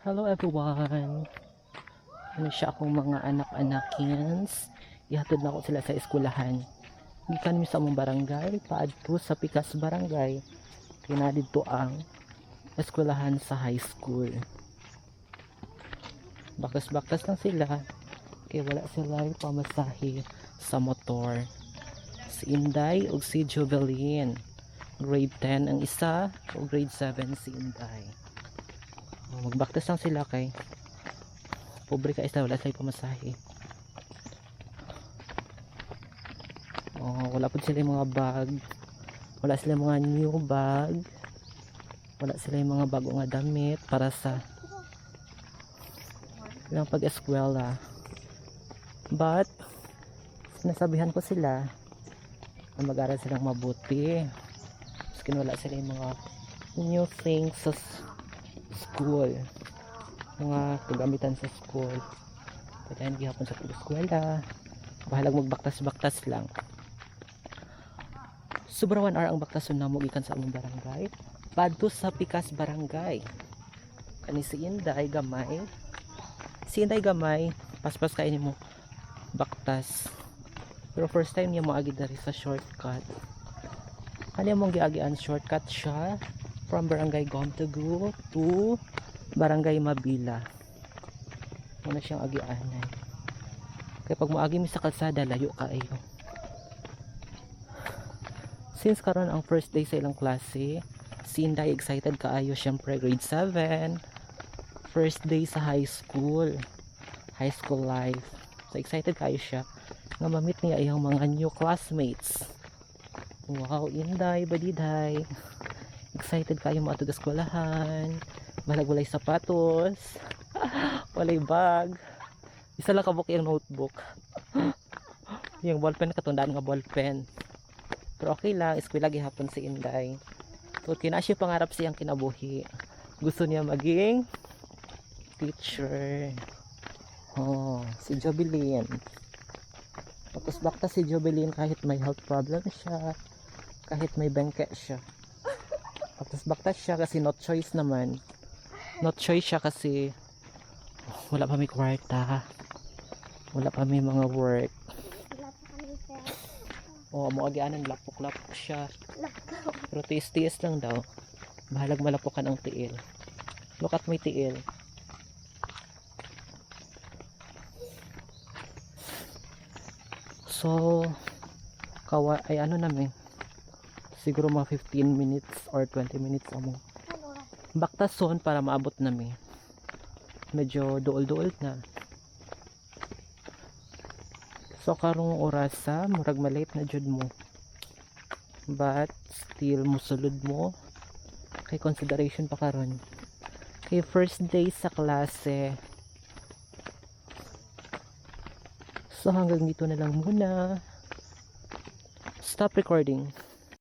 Hello everyone! Ano siya akong mga anak-anakins. Ihatod na ako sila sa eskwelahan. Gikan mi sa among barangay, paadto sa Pikas Barangay. Kina dito ang eskwelahan sa high school. Bakas-bakas lang sila. Kaya wala sila pamasahe sa motor. Si Inday ug si Jovelyn. Grade 10 ang isa o grade 7 si Inday. Magbaktas lang sila kay pobre ka isa, wala sila pamasahe. Wala po sila yung mga bag, wala sila mga new bag, wala sila yung mga bago nga damit para sa ilang pag-eskwela. But sinasabihan ko sila na mag-aral silang mabuti, maski wala sila yung mga new things sa school, mga kagamitan sa school. Kaya hindi hapon sa eskwela, bahalag magbaktas-baktas lang. Sobra 1 hour ang baktason na mo gikan sa among barangay padto sa Pikas Barangay. Kani si Inday gamay, paspas kay nimo baktas, pero first time niya moagi dari sa shortcut. Kani mong giagian shortcut siya from Barangay Gomtagu to Barangay Mabila. Muna siyang agianan. Kaya pag moagi mi sa kalsada, layo kaayo. Since karon ang first day sa ilang klase, si Inday excited kaayo, syempre grade 7. First day sa high school life. So excited kaayo siya nga mamit niya iyang mga new classmates. Wow, Inday, badiday. Excited kayo mo atog eskwelahan. Walay sapatos. Walay bag. Isa lang kabuk yung notebook. Yung ballpen, katundaan nga ballpen. Pero okay lang, eskwela gihapon si Inday. So kinasya pangarap siyang kinabuhi. Gusto niya maging teacher. Si Jovelyn. Tapos bakta si Jovelyn kahit may health problem siya, kahit may bengke siya. Tapos baktas siya kasi not choice naman. Not choice siya kasi wala pa may kwarta. Wala pa may mga work. Mo agianan lapok-lapok siya. Pero tiis-tiis lang daw. Bahalag malapokan ang tiil. Look at my tiil. So ay ano namin, siguro mga 15 minutes or 20 minutes amo baktason para maabot namin. Medyo duol-duol na. So karong orasa murag malate na jud mo, but still musulod mo kay consideration pa karon kay first day sa klase. So hanggang dito na lang muna. Stop recording.